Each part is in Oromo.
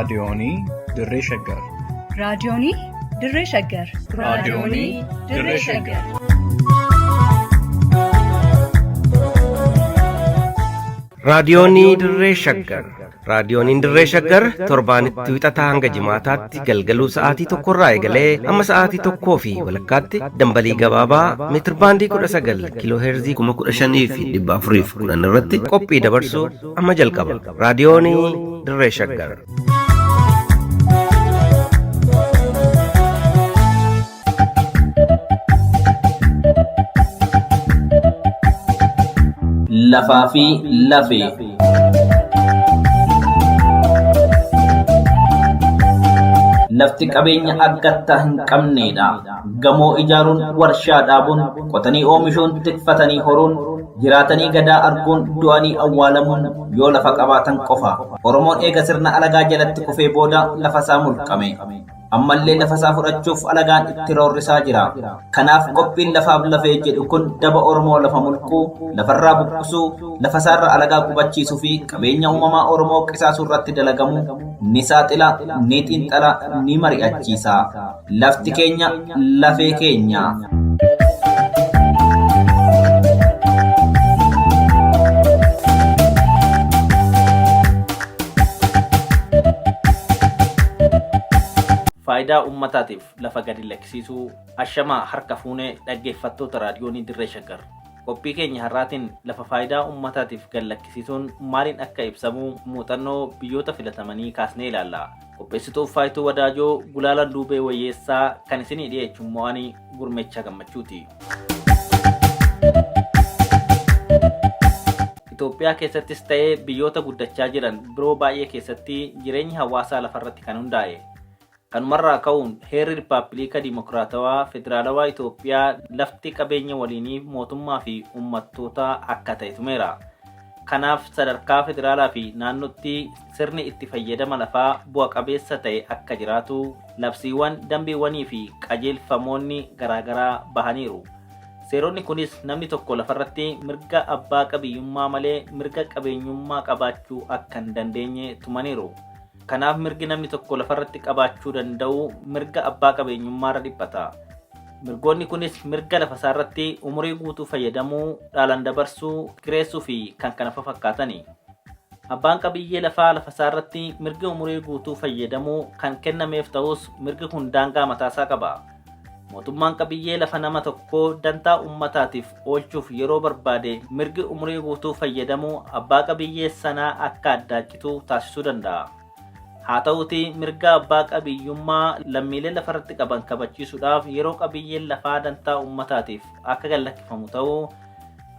raadiyoonii Dirree Shaggar. raadiyoonii Dirree Shaggar. raadiyoonii Dirree Shaggar. raadiyoonii Dirree Shaggar. raadiyooniin Dirree Shaggar torbaanitti wixataa hanga jimaataatti galgaluu sa'aatii tokkorraa eegalee amma sa'aatii tokkoo fi walakkaatti dambalii gabaabaa meetirbaandii 19 kiiloo heerzii 15,410 irratti qophii dabarsuu amma jalqaba. raadiyoonii Dirree Shaggar. lafaa fi lafee. Lafti qabeenya argattaa hin qabneedha. Gamoo ijaaruun, warshaa dhaabuun, qotanii oomishuun, tikfatanii horuun, jiraatanii gadaa arguun, du'anii awwaalamuun yoo lafa qabaatan qofa. Oromoon eega sirna alagaa jalatti kufee booda lafa isaa mulqame. Ammallee lafa isaa fudhachuuf alagaan itti roorrisaa jira. Kanaaf qophiin lafaaf lafee jedhu kun daba Oromoo lafa mulquu, lafarraa buqqisuu, lafa isaarra alagaa qubachiisuu fi qabeenya uumamaa Oromoo qisaasuu irratti dalagamu ni saaxila, ni xiinxala, ni mari'achiisa. Lafti keenya lafee keenya. Faayidaa uummataatiif lafa gadi lakkisiisuu ashamaa harka fuunee dhaggeeffattoota raadiyoonii Dirree Shaggar. Qophii keenya har'aatiin lafa faayidaa uummataatiif gadi lakkisiisuun maaliin akka ibsamu muuxannoo biyyoota filatamanii kaasnee ilaalla. Qopheessituuf Faayituu Wadaajoo Gulaalan Duubee Wayyeessaa kan isinii dhiyeessuun mo'anii Gurmeechaa Gammachuuti. Itoophiyaa keessattis ta'ee biyyoota guddachaa jiran biroo baay'ee keessatti jireenyi hawaasaa lafarratti kan hundaa'e. Kanumarraa ka'uun heerri Rippaabilika Dimokiraatawaa Federaalawaa Itoophiyaa lafti qabeenya waliinii mootummaa fi uummattoota akka ta'e tumeera. Kanaaf sadarkaa federaalaa fi naannootti sirni itti fayyadama lafaa bu'a qabeessa ta'e akka jiraatu labsiiwwan, dambiiwwanii fi qajeelfamoonni garaagaraa bahaniiru. Seeronni kunis namni tokko lafarratti mirga abbaa qabiyyummaa malee mirga qabeenyummaa qabaachuu akka hin dandeenye tumaniiru. Kanaaf mirgi namni tokko lafarratti qabaachuu danda'u mirga abbaa qabeenyummaarra dhiphata. Mirgoonni kunis mirga lafa isaarratti umurii guutuu fayyadamuu, dhaalan dabarsuu, kireessuu fi kan kana fakkaatani. Abbaan qabiyyee lafaa lafa isaarratti mirgi umurii guutuu fayyadamuu kan kennameef ta'us mirgi kun daangaa mataasaa qaba. Mootummaan qabiyyee lafa nama tokkoo dantaa uummataatiif oolchuuf yeroo barbaade mirgi umurii guutuu fayyadamuu abbaa qabiyyee sanaa akka addaacitu taasisuu danda'a. Haa ta'uuti mirga abbaa qabiyyummaa lammiilee lafarratti qaban kabachiisuudhaaf yeroo qabiyyeen lafaa dantaa uummataatiif akka gallakkifamu ta'uu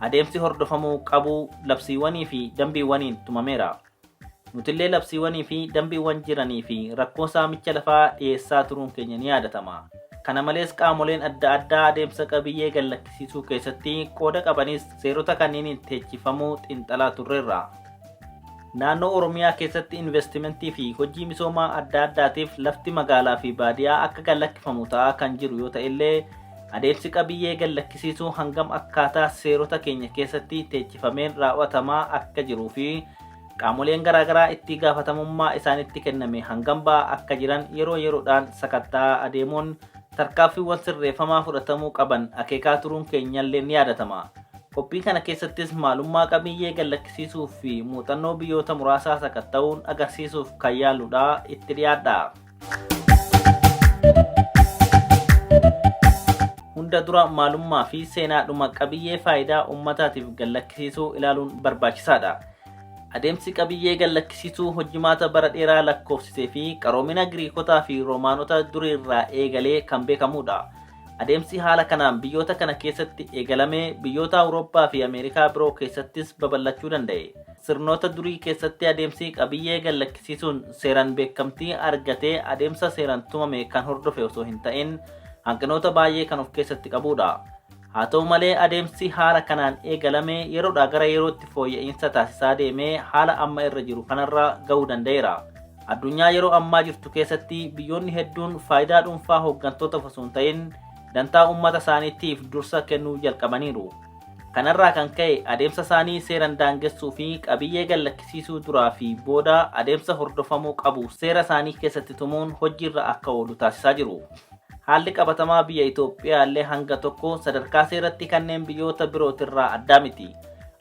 adeemsi hordofamuu qabu labsiiwwanii fi dambiiwwaniin tumameera. Nutillee labsiiwwanii fi dambiiwwan jiranii fi rakkoo saamicha lafaa dhiyeessaa turuun keenya ni yaadatama. Kana malees qaamoleen adda addaa adeemsa qabiyyee gallakkisiisuu keessatti qooda qabanis seerota kanneeniin teechifamuu xiinxalaa turreerra. Naannoo Oromiyaa keessatti investimentii fi hojii misoomaa adda addaatiif lafti magaalaa fi baadiyaa akka gallakkifamu ta'aa kan jiru yoo ta'e illee adeemsi qabiyyee gallakkisiisuu hangam akkaataa seerota keenya keessatti teechifameen raawwatamaa akka jiruu fi qaamoleen garaagaraa itti gaafatamummaa isaanitti kenname hangam ba'aa akka jiran yeroo yeroodhaan sakattaa adeemuun tarkaanfiiwwan sirreeffamaa fudhatamuu qaban akeekaa turuun keenyallee ni yaadatama. Qophii kana keessattis maalummaa qabiyyee gallakkisiisuu fi muuxannoo biyyoota muraasaa sakatta'uun agarsiisuuf kan yaaludha. Itti dhiyaadha. Hunda dura maalummaa fi seenaadhuma qabiyyee faayidaa uummataatiif gallakkisiisuu ilaaluun barbaachisaadha. Adeemsi qabiyyee gallakkisiisuu hojimaata bara dheeraa lakkoofsisee fi qaroomina Giriikotaa fi Roomaanota duriirraa eegalee kan beekamudha. Adeemsi haala kanaan biyyoota kana keessatti eegalamee biyyoota Awurooppaa fi Ameerikaa biroo keessattis babal'achuu danda'e. Sirnoota durii keessatti adeemsi qabiyyee gallakkisiisuun seeraan beekamtii argatee adeemsa seeraan tumame kan hordofe osoo hin ta'in hanqinoota baay'ee kan of keessatti qabudha. Haa ta'u malee adeemsi haala kanaan eegalamee yeroodhaa gara yerootti fooyya'insa taasisaa deemee haala amma irra jiru kanarra ga'uu danda'eera. Addunyaa yeroo ammaa jirtu keessatti biyyoonni hedduun faayidaa dhuunfaa hooggantoota osoo hin ta'in dantaa uummata isaaniitiif dursa kennuu jalqabaniiru. Kanarraa kan ka'e adeemsa isaanii seeraan daangessuu fi qabiyyee gallakkisiisuu duraa fi booda adeemsa hordofamuu qabu seera isaanii keessatti tumuun hojiirra akka oolu taasisaa jiru. Haalli qabatamaa biyya Itoophiyaa illee hanga tokko sadarkaa seeratti kanneen biyyoota birootirraa addaa miti.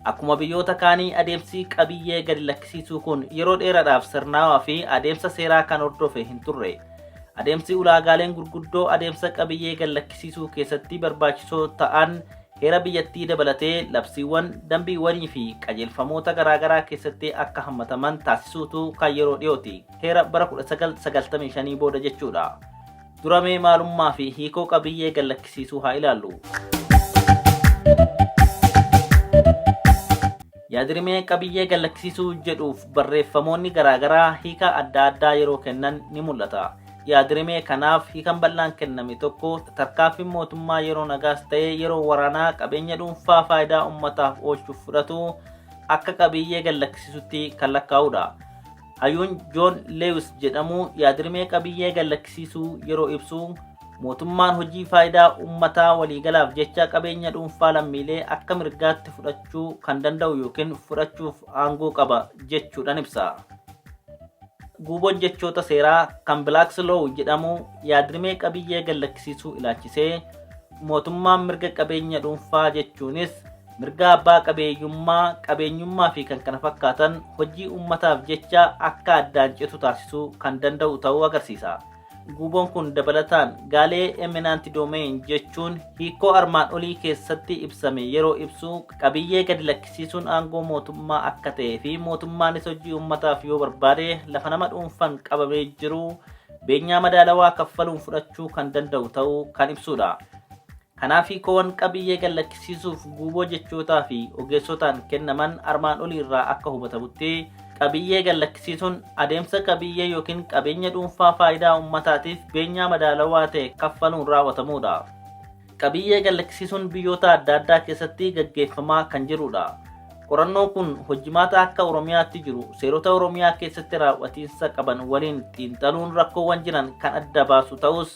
Akkuma biyyoota kaanii adeemsi qabiyyee gadi lakkisiisuu kun yeroo dheeraadhaaf sirnaawaa fi adeemsa seeraa kan hordofe hin turre. Adeemsi ulaagaaleen gurguddoo adeemsa qabiyyee gadi lakkisiisuu keessatti barbaachisoo ta'an heera biyyattii dabalatee labsiiwwan, dambiiwwanii fi qajeelfamoota garaagaraa keessatti akka hammataman taasisuutu kan yeroo dhiyooti. Heera bara 1995 booda jechuudha. Duramee maalummaa fi hiikoo qabiyyee gadi lakkisiisuu haa ilaallu. Yaadrimee qabiyyee gadi lakkisiisuu jedhuuf barreeffamoonni garaagaraa hiika adda addaa yeroo kennan ni mul'ata. Yaadrimee kanaaf hiikan bal'aan kenname tokko tarkaanfiin mootummaa yeroo nagaas ta'ee yeroo waraanaa qabeenya dhuunfaa faayidaa uummataaf oolchuuf fudhatu akka qabiyyee gadi lakkisiisutti kan lakkaa'udha. Hayyuun Joon Leewis jedhamu yaadrimee qabiyyee gadi lakkisiisuu yeroo ibsu mootummaan hojii faayidaa uummataa waliigalaaf jecha qabeenya dhuunfaa lammiilee akka mirgaatti fudhachuu kan danda'u yookiin fudhachuuf aangoo qaba jechuudhaan ibsa. Guuboon jechoota seeraa kan Black's Law jedhamu yaadrimee qabiyyee gadi lakkisiisuu ilaalchisee mootummaan mirga qabeenya dhuunfaa jechuunis mirga abbaa qabeenyummaa fi kan kana fakkaatan hojii uummataaf jecha akka addaan citu taasisuu kan danda'u ta'uu agarsiisa. Guuboon kun dabalataan gaalee eminent domain jechuun hiikoo armaan olii keessatti ibsame yeroo ibsu qabiyyee gadi lakkisiisuun aangoo mootummaa akka ta'ee fi mootummaanis hojii uummataaf yoo barbaade lafa nama dhuunfaan qabamee jiru beenyaa madaalawaa kaffaluun fudhachuu kan danda'u ta'uu kan ibsudha. Kanaaf hiikoowwan qabiyyee gadi lakkisiisuuf guuboo jechootaa fi ogeessotaan kennaman armaan olii irraa akka hubatamutti qabiyyee gadi lakkisiisuun adeemsa qabiyyee yookiin qabeenya dhuunfaa faayidaa uummataatiif beenyaa madaalawaa ta'e kaffaluun raawwatamudha. Qabiyyee gadi lakkisiisuun biyyoota adda addaa keessatti gaggeeffamaa kan jirudha. Qorannoon kun hojimaata akka Oromiyaatti jiru seerota Oromiyaa keessatti raawwatiinsa qaban waliin xiinxaluun rakkoowwan jiran kan adda baasu ta'us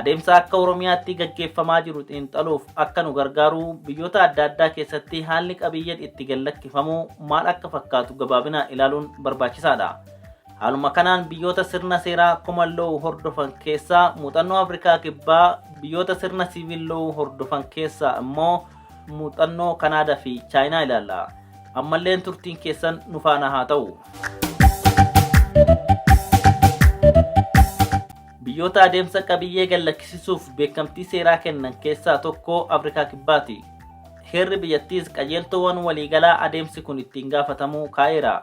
adeemsa akka Oromiyaatti gaggeeffamaa jiru xiinxaluuf akka nu gargaaru biyyoota adda addaa keessatti haalli qabiyyeen itti gadi lakkifamu maal akka fakkaatu gabaabinaan ilaaluun barbaachisaadha. Haaluma kanaan biyyoota sirna seeraa common law hordofan keessaa muuxannoo Afrikaa kibbaa, biyyoota sirna civil law hordofan keessaa immoo muuxannoo Kanaadaa fi Chaayinaa ilaalla. Ammalleen turtiin keessan nu faana haa ta'u. Biyyoota adeemsa qabiyyee gadi lakkisiisuuf beekamtii seeraa kennan keessaa tokko Afrikaa kibbaati. Heerri biyyattiis qajeeltoowwan waliigalaa adeemsi kun ittiin gaafatamuu kaa'eera.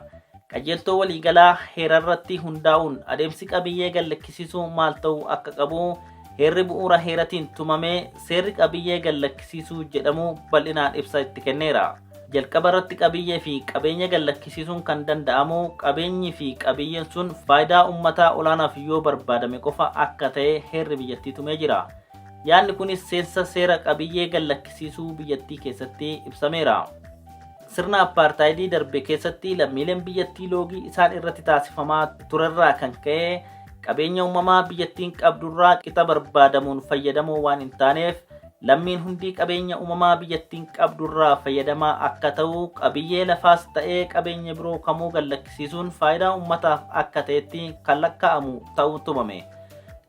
Qajeeltoo waliigalaa heerarratti hundaa'uun adeemsi qabiyyee gadi lakkisiisuu maal ta'uu akka qabu heerri bu'uura heeratiin tumamee seerri qabiyyee gadi lakkisiisuu jedhamu bal'inaan ibsa itti kenneera. Jalqaba irratti qabiyyee fi qabeenya gadi lakkisiisuun kan danda'amu qabeenyi fi qabiyyeen sun faayidaa uummataa olaanaaf yoo barbaadame qofa akka ta'e heerri biyyattii tumee jira. Yaadni kunis seensa seera qabiyyee gadi lakkisiisuu biyyattii keessatti ibsameera. Sirna apartaayidii darbe keessatti lammiileen biyyattii loogii isaan irratti taasifamaa turerraa kan ka'e qabeenya uumamaa biyyattiin qabdurraa qixa barbaadamuun fayyadamuu waan hin taaneef lammiin hundi qabeenya uumamaa biyyattiin qabdurraa fayyadamaa akka ta'u qabiyyee lafaas ta'ee qabeenya biroo kamuu gadi lakkisiisuun faayidaa uummataaf akka ta'etti kan lakkaa'amu ta'uu tumame.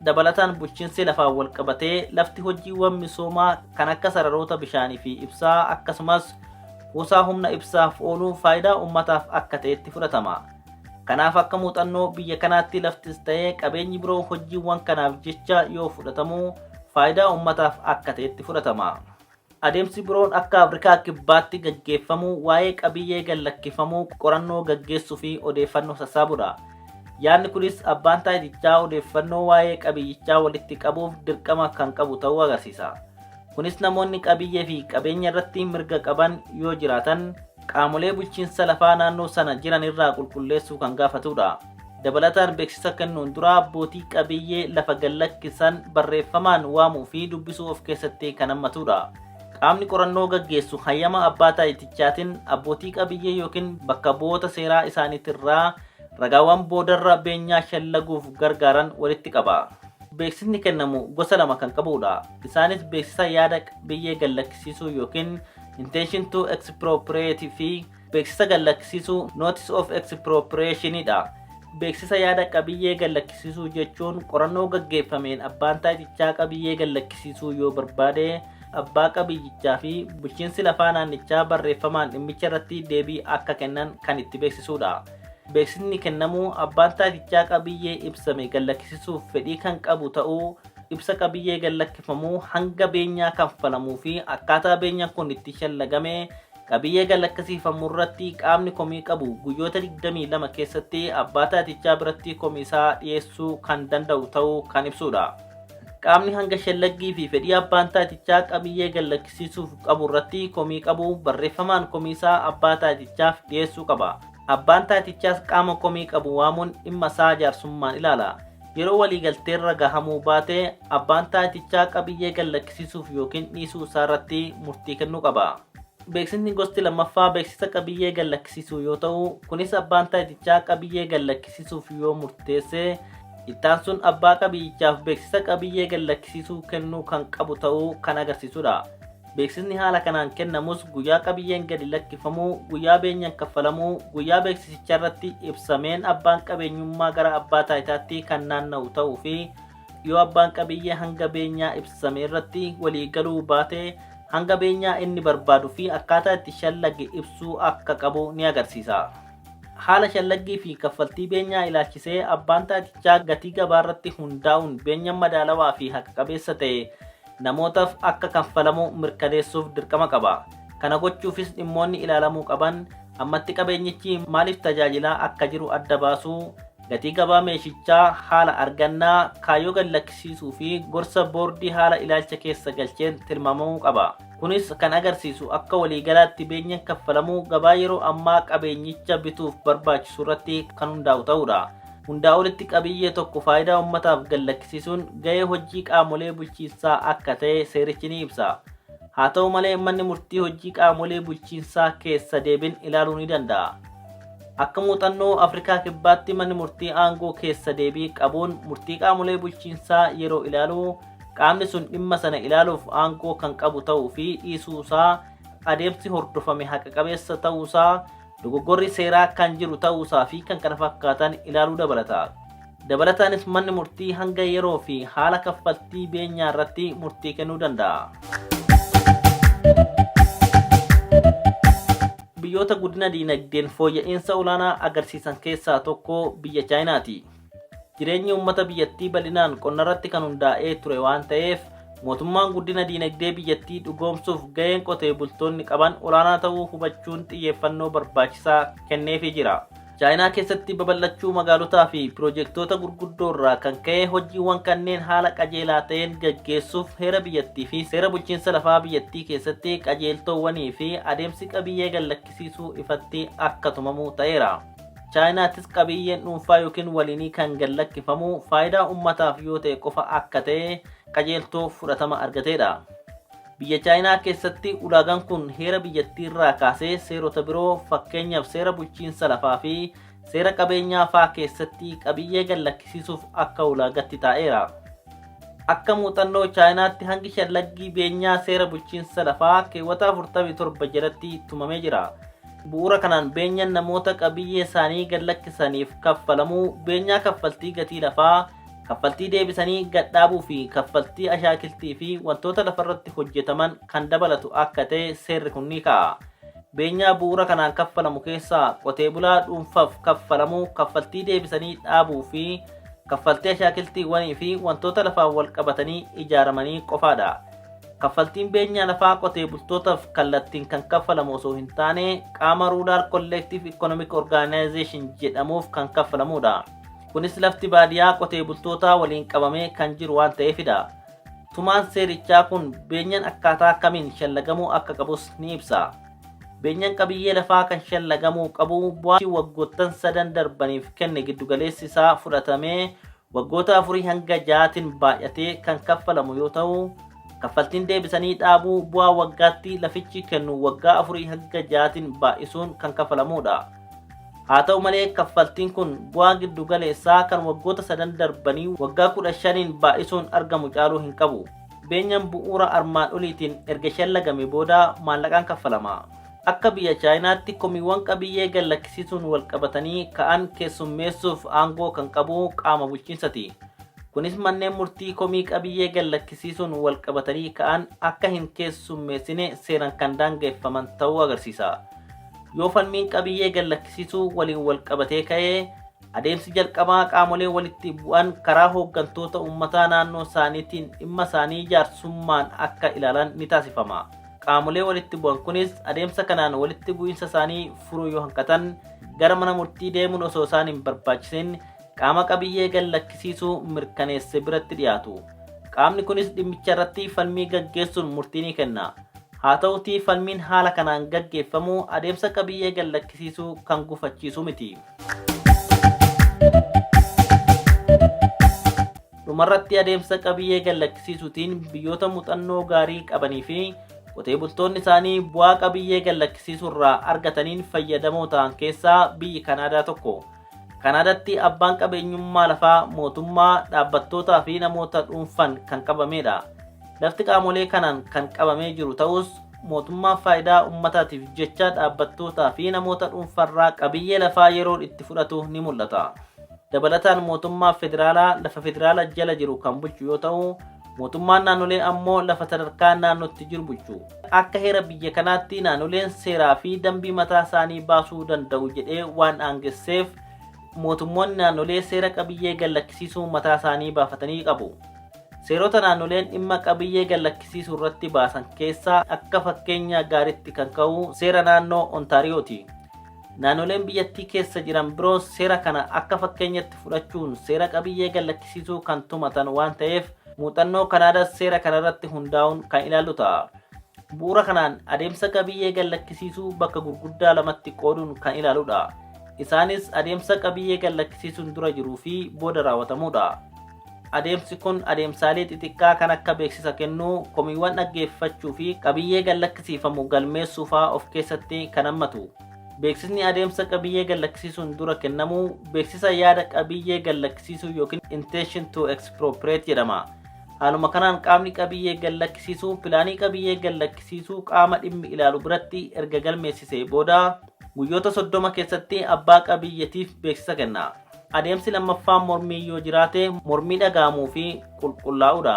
Dabalataan bulchiinsi lafaan wal qabatee lafti hojiiwwan misoomaa kan akka sararoota bishaanii fi ibsaa akkasumas kuusaa humna ibsaaf oolu faayidaa uummataaf akka ta'etti fudhatama. Kanaaf akka muuxannoo biyya kanaatti laftis ta'ee qabeenyi biroo hojiiwwan kanaaf jecha yoo fudhatamu faayidaa uummataaf akka ta'etti fudhatama. Adeemsi biroon akka Afrikaa kibbaatti gaggeeffamu waa'ee qabiyyee gadi lakkifamuu qorannoo gaggeessuu fi odeeffannoo sassaabuudha. Yaadni kunis abbaan taayitichaa odeeffannoo waa'ee qabiyyichaa walitti qabuuf dirqama kan qabu ta'uu agarsiisa. Kunis namoonni qabiyyee fi qabeenya irratti mirga qaban yoo jiraatan qaamolee bulchiinsa lafaa naannoo sana jiran irraa qulqulleessuu kan gaafatudha. Dabalataan beeksisa kennuun dura abbootii qabiyyee lafa gadi lakkisan barreeffamaan waamuu fi dubbisuu of keessatti kan hammatudha. Qaamni qorannoo gaggeessu hayyama abbaa taayitichaatiin abbootii qabiyyee yookiin bakka bu'oota seeraa isaaniitirraa ragaawwan boodarra beenyaa shallaguuf gargaaran walitti qaba. Beeksisni kennamu gosa lama kan qabudha. Isaanis beeksisa yaada qabiyyee gadi lakkisiisuu yookiin intention to expropriate fi beeksisa gallakkisiisuu notice of expropriationidha. Beeksisa yaada qabiyyee gallakkisiisuu jechuun qorannoo gaggeeffameen abbaan taayitichaa qabiyyee gallakkisiisuu yoo barbaade abbaa qabiyyichaa fi bulchiinsi lafaa naannichaa barreeffamaan dhimmicha irratti deebii akka kennan kan itti beeksisuudha. Beeksisni kennamuu abbaan taayitichaa qabiyyee ibsame gallakkisiisuuf fedhii kan qabu ta'uu ibsa qabiyyee gallakkifamuu hanga beenyaa kanfalamuu fi akkaataa beenyaan kun itti shallagame qabiyyee gallakkisiifamuu irratti qaamni komii qabu guyyoota 22 keessatti abbaa taayitichaa biratti komisaa dhiyeessuu kan danda'u ta'uu kan ibsudha. Qaamni hanga shallaggii fi fedhii abbaan taayitichaa qabiyyee gallakkisiisuuf qabu irratti komii qabu barreeffamaan komisaa abbaa taayitichaaf dhiyeessuu qaba. Abbaan taayitichaas qaama komii qabu waamuun dhimma isaa jaarsummaan ilaala. Yeroo waliigalteerra gahamuu baate abbaan taayitichaa qabiyyee gallakkisiisuuf yookiin dhiisuu isaa irratti murtii kennuu qaba. Beeksisni gosti lammaffaa beeksisa qabiyyee gallakkisiisuu yoo ta'u, kunis abbaan taayitichaa qabiyyee gallakkisiisuuf yoo murteesse ittaan sun abbaa qabiyyichaaf beeksisa qabiyyee gallakkisiisuu kennuu kan qabu ta'uu kan agarsiisudha. Beeksisni haala kanaan kennamus guyyaa qabiyyeen gadi lakkifamuu, guyyaa beenyaan kaffalamuu, guyyaa beeksisicha irratti ibsameen abbaan qabeenyummaa gara abbaa taayitaatti kan naanna'u ta'uu fi yoo abbaan qabiyyee hanga beenyaa ibsame irratti walii galuu baate hanga beenyaa inni barbaadu fi akkaataa itti shallage ibsuu akka qabu ni agarsiisa. Haala shallaggii fi kaffaltii beenyaa ilaalchisee abbaan taayitichaa gatii gabaa irratti hundaa'uun beenyaan madaalawaa fi haqa qabeessa ta'e namootaaf akka kanfalamu mirkaneessuuf dirqama qaba. Kana gochuufis dhimmoonni ilaalamuu qaban ammatti qabeenyichi maaliif tajaajilaa akka jiru adda baasuu, gatii gabaa meeshichaa haala argannaa kaayyoo gallakkisiisuu fi gorsa boordii haala ilaalcha keessa galcheen tilmaamamuu qaba. Kunis kan agarsiisu akka waliigalaatti beenyaan kaffalamuu gabaa yeroo ammaa qabeenyicha bituuf barbaachisu irratti kan hundaa'u ta'udha. Hundaa olitti qabiyyee tokko faayidaa uummataaf gallakkisiisuun gahee hojii qaamolee bulchiinsaa akka ta'e seerichi ni ibsa. Haa ta'u malee manni murtii hojii qaamolee bulchiinsaa keessa deebiin ilaaluu ni danda'a. Akka muuxannoo Afrikaa Kibbaatti manni murtii aangoo keessa deebii qabuun murtii qaamolee bulchiinsaa yeroo ilaalu qaamni sun dhimma sana ilaaluuf aangoo kan qabu ta'uu fi dhiisuusaa, adeemsi hordofame haqa qabeessa ta'uusaa, dogoggorri seeraa kan jiru ta'uusaa fi kan kana fakkaatan ilaaluu dabalata. Dabalataanis manni murtii hanga yeroo fi haala kaffaltii beenyaa irratti murtii kennuu danda'a. Biyyoota guddina diinagdeen fooyya'insa olaanaa agarsiisan keessaa tokko biyya Chaayinaati. Jireenyi uummata biyyattii bal'inaan qonna irratti kan hundaa'ee ture waan ta'eef mootummaan guddina diinagdee biyyattii dhugoomsuuf gaheen qotee bultoonni qaban olaanaa ta'uu hubachuun xiyyeeffannoo barbaachisaa kenneefii jira. Chaayinaa keessatti babal'achuu magaalotaa fi piroojeektoota gurguddoo irraa kan ka'e hojiiwwan kanneen haala qajeelaa ta'een gaggeessuuf heera biyyattii fi seera bulchiinsa lafaa biyyattii keessatti qajeeltowwanii fi adeemsi qabiyyee gallakkisiisuu ifatti akka tumamu ta'eera. Chaayinaattis qabiyyeen dhuunfaa yookiin waliinii kan gallakkifamu faayidaa uummataaf yoo ta'e qofa akka ta'e qajeeltoo fudhatama argateedha. Biyya Chaayinaa keessatti ulaagaan kun heera biyyattii irraa kaasee seerota biroo fakkeenyaaf seera bulchiinsa lafaa fi seera qabeenyaa fa'aa keessatti qabiyyee gallakkisiisuuf akka ulaagaatti taa'eera. Akka muuxannoo Chaayinaatti hangi shallaggii beenyaa seera bulchiinsa lafaa keewwata 47 jalatti tumamee jira. Bu'uura kanaan beenyaan namoota qabiyyee isaanii gallakkisaniif kaffalamuu, beenyaa kaffaltii gatii lafaa, kaffaltii deebisanii gadhaabuu fi kaffaltii ashaakiltii fi wantoota lafarratti hojjetaman kan dabalatu akka ta'e seerri kun ni kaa'a. Beenyaa bu'uura kanaan kaffalamu keessaa qotee bulaa dhuunfaaf kaffalamuu, kaffaltii deebisanii dhaabuu fi kaffaltii ashaakiltiiwwanii fi wantoota lafaan wal qabatanii ijaaramanii qofaadha. Kaffaltiin beenyaa lafaa qotee bultootaaf kallattiin kan kaffalamu osoo hin taane qaama Rural Collective Economic Organization jedhamuuf kan kaffalamudha. Kunis lafti baadiyyaa qotee bultootaa waliin qabamee kan jiru waan ta'eefidha. Tumaan seerichaa kun beenyaan akkaataa kamiin shallagamuu akka qabus ni ibsa. Beenyaan qabiyyee lafaa kan shallagamuu qabu bu'aa waggoottan 3 darbaniif kenne giddugaleessi isaa fudhatamee waggoota 4 hanga 6tiin baay'atee kan kaffalamu yoo ta'u, kaffaltiin deebisanii dhaabuu bu'aa waggaatti lafichi kennu waggaa 4 hanga 6tiin baay'isuun kan kaffalamudha. Haa ta'u malee kaffaltiin kun bu'aa giddugaleessaa kan waggoota 3 darbanii waggaa 15 baay'isuun argamu caaluu hin qabu. beenyaan bu'uura armaan oliitiin erga shallagame booda maallaqaan kaffalama. Akka biyya Chaayinaatti komiiwwan qabiyyee gallakkisiisuun wal qabatanii ka'an keessummeessuuf aangoo kan qabu qaama bulchiinsaati. Kunis manneen murtii komii qabiyyee gallakkisiisuun wal qabatanii ka'an akka hin keessummeessine seeraan kan daangeffaman ta'uu agarsiisa. Yoo falmiin qabiyyee gallakkisiisuu waliin wal qabatee ka'ee adeemsi jalqabaa qaamolee walitti bu'an karaa hooggantoota uummataa naannoo isaaniitiin dhimma isaanii jaarsummaan akka ilaalan ni taasifama. Qaamolee walitti bu'an kunis adeemsa kanaan walitti bu'iinsa isaanii furuu yoo hanqatan gara mana murtii deemuun osoo isaan hin barbaachisin qaama qabiyyee gallakkisiisuu mirkaneesse biratti dhiyaatu. Qaamni kunis dhimmicha irratti falmii gaggeessuun murtii ni kenna. Haa ta'utii falmiin haala kanaan gaggeeffamu adeemsa qabiyyee gallakkisiisuu kan gufachiisu miti. Dhumarratti adeemsa qabiyyee gallakkisiisuutiin biyyoota muuxannoo gaarii qabanii fi qotee bultoonni isaanii bu'aa qabiyyee gallakkisiisuu irraa argataniin fayyadamoo ta'an keessaa biyyi Kanaadaa tokko. Kanaadaatti abbaan qabeenyummaa lafaa mootummaa, dhaabbattootaa fi namoota dhuunfaan kan qabamedha. Lafti qaamolee kanaan kan qabamee jiru ta'us mootummaan faayidaa uummataatiif jecha dhaabbattootaa fi namoota dhuunfarraa qabiyyee lafaa yeroo itti fudhatu ni mul'ata. Dabalataan mootummaa federaalaa lafa federaala jala jiru kan bulchu yoo ta'u, mootummaan naannolee ammoo lafa sadarkaa naannootti jiru bulchu. Akka heera biyya kanaatti naannoleen seeraa fi dambii mataa isaanii baasuu danda'u jedhee waan aangesseef mootummoonni naannolee seera qabiyyee gallakkisiisuu mataa isaanii baafatanii qabu. Seerota naannoleen dhimma qabiyyee gallakkisiisuu irratti baasan keessaa akka fakkeenya gaariitti kan ka'u seera naannoo Ontaariyooti. Naannoleen biyyattii keessa jiran biroo seera kana akka fakkeenyatti fudhachuun seera qabiyyee gallakkisiisuu kan tumatan waan ta'eef muuxannoo Kanaadaas seera kanarratti hundaa'uun kan ilaallu ta'a. Bu'uura kanaan adeemsa qabiyyee gallakkisiisuu bakka gurguddaa lamatti qooduun kan ilaaludha. Isaanis adeemsa qabiyyee gallakkisiisuun dura jiruu fi booda raawwatamudha. Adeemsi kun adeemsaalee xixiqqaa kan akka beeksisa kennuu, komiiwwan dhaggeeffachuu fi qabiyyee gallakkisiifamu galmeessuu fa'aa of keessatti kan hammatu. Beeksisni adeemsa qabiyyee gallakkisiisuun dura kennamu beeksisa yaada qabiyyee gallakkisiisuu yookiin intention to expropriate jedhama. Haaluma kanaan qaamni qabiyyee gallakkisiisuu pilaanii qabiyyee gallakkisiisuu qaama dhimmi ilaalu biratti erga galmeessisee booda guyyoota 30 keessatti abbaa qabiyyetiif beeksisa kenna. Adeemsi lammaffaan mormii yoo jiraate mormii dhagahamuu fi qulqullaa'uudha.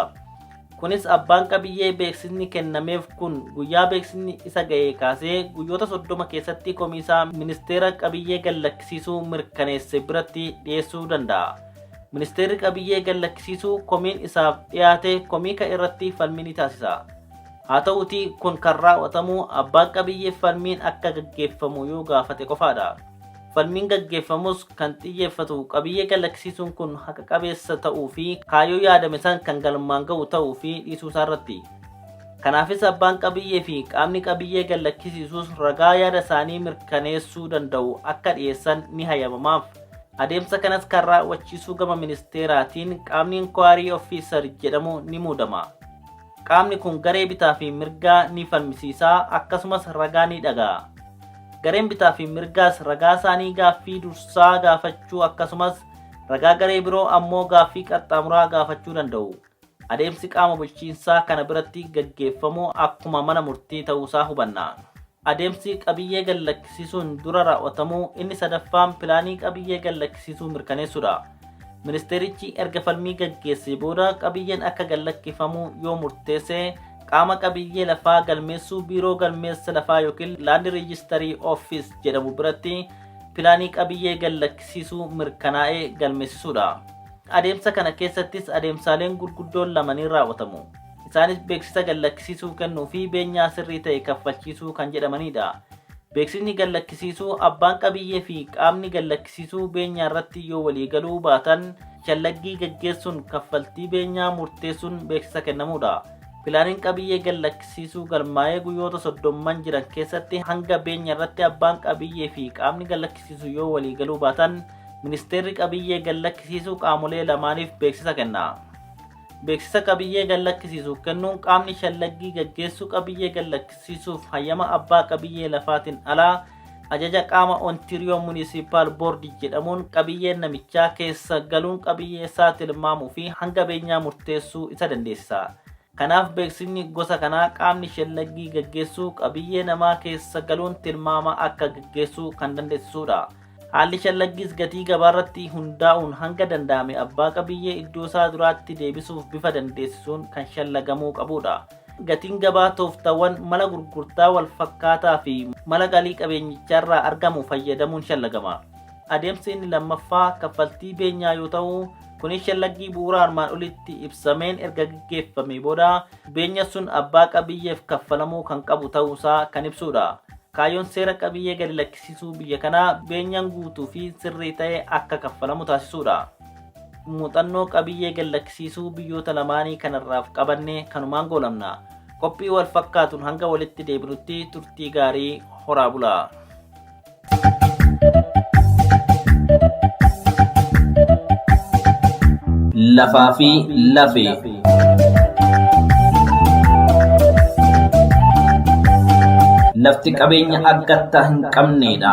Kunis abbaan qabiyyee beeksisni kennameef kun guyyaa beeksisni isa ga'ee kaasee guyyoota 30 keessatti komisaa ministeera qabiyyee gallakkisiisuu mirkaneesse biratti dhiyeessuu danda'a. Ministeerri qabiyyee gallakkisiisuu komiin isaaf dhiyaate komii ka irratti falmii ni taasisa. Haa ta'utii kun kan raawwatamu abbaan qabiyyee falmiin akka gaggeeffamu yoo gaafate qofaadha. Falmiin gaggeeffamus kan xiyyeeffatu qabiyyee gallakkisiisuun kun haqa qabeessa ta'uu fi kaayyoo yaadame san kan galmaan ga'u ta'uu fi dhiisuu isaarratti. Kanaafis abbaan qabiyyee fi qaamni qabiyyee gallakkisiisuus ragaa yaada isaanii mirkaneessuu danda'u akka dhiyeessan ni hayyamamaaf. Adeemsa kanas kan raawwachiisuu gama ministeeraatiin qaamni inquiry officer jedhamu ni muudama. Qaamni kun garee bitaa fi mirgaa ni falmisiisa akkasumas ragaa ni dhaga'a. Gareen bitaa fi mirgaas ragaa isaanii gaaffii dursaa gaafachuu akkasumas ragaa garee biroo ammoo gaaffii qaxxaamuraa gaafachuu danda'u. Adeemsi qaama bulchiinsaa kana biratti gaggeeffamu akkuma mana murtii ta'uusaa hubanna. Adeemsi qabiyyee gallakkisiisuun dura raawwatamu inni sadaffaan pilaanii qabiyyee gallakkisiisuu mirkaneessuudha. Ministeerichi erga falmii gaggeessee booda qabiyyeen akka gallakkifamu yoo murteesse qaama qabiyyee lafaa galmeessuu biiroo galmeessa lafaa yookiin Land Registry Office jedhamu biratti pilaanii qabiyyee gallakkisiisuu mirkanaa'ee galmeessisuudha. Adeemsa kana keessattis adeemsaaleen gurguddoon lama ni raawwatamu. Isaanis beeksisa gallakkisiisuu kennuu fi beenyaa sirrii ta'e kaffalchiisuu kan jedhamanidha. Beeksisni gallakkisiisuu abbaan qabiyyee fi qaamni gallakkisiisuu beenyaa irratti yoo waliigaluu baatan shallaggii gaggeessuun kaffaltii beenyaa murteessuun beeksisa kennamuudha. Pilaaniin qabiyyee gallakkisiisuu galmaa'ee guyyoota 30 jiran keessatti hanga beenyaa irratti abbaan qabiyyee fi qaamni gallakkisiisuu yoo waliigaluu baatan ministeerri qabiyyee gallakkisiisuu qaamolee lamaaniif beeksisa kenna. Beeksisa qabiyyee gallakkisiisuu kennuun qaamni shallaggii gaggeessuu qabiyyee gallakkisiisuuf hayyama abbaa qabiyyee lafaatiin alaa ajaja qaama Ontario Municipal Board jedhamuun qabiyyeen namichaa keessa galuun qabiyyee isaa tilmaamuu fi hanga beenyaa murteessuu isa dandeessisa. Kanaaf beeksisni gosa kanaa qaamni shallaggii gaggeessuu qabiyyee namaa keessa galuun tilmaama akka gaggeessuu kan dandeessisudha. Haalli shallaggiis gatii gabaarratti hundaa'uun hanga danda'ame abbaa qabiyyee iddoo isaa duraatti deebisuuf bifa dandeessisuun kan shallagamuu qabudha. Gatiin gabaa tooftaawwan mala gurgurtaa wal fakkaataa fi mala galii qabeenyicharraa argamu fayyadamuun shallagama. Adeemsi inni lammaffaa kaffaltii beenyaa yoo ta'u, kunis shallaggii bu'uura armaan olitti ibsameen erga gaggeeffame booda beenya sun abbaa qabiyyeef kaffalamuu kan qabu ta'uusaa kan ibsudha. Kaayyoon seera qabiyyee gadi lakkisiisuu biyya kanaa beenyaan guutuu fi sirrii ta'e akka kaffalamu taasisudha. Muuxannoo qabiyyee gadi lakkisiisuu biyyoota lamaanii kanarraaf qabanne kanumaan goolabna. Qophii wal fakkaatuun hanga walitti deebinutti turtii gaarii horaa bulaa. Lafaa fi lafee. Lafti qabeenya aggattaa hin qabneedha.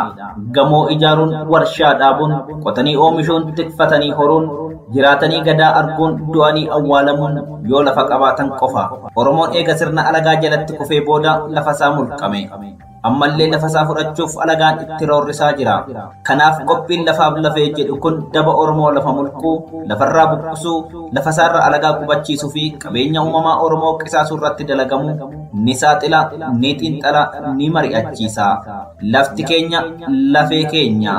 Gamoo ijaaruun, warshaa dhaabuun, qotanii oomishuun, tikfatanii horuun, jiraatanii gadaa arguun, du'anii awwaalamuun yoo lafa qabaatan qofa. Oromoon eega sirna alagaa jalatti kufee booda lafa isaa mulqame. Ammallee lafa isaa fudhachuuf alagaan itti roorrisaa jira. Kanaaf qophiin lafaaf lafee jedhu kun daba Oromoo lafa mulquu, lafarraa buqqisuu, lafa isaarra alagaa qubachiisuu fi qabeenya uumamaa Oromoo qisaasuu irratti dalagamu ni saaxila, ni xiinxala, ni mari'achiisa. Lafti keenya lafee keenya.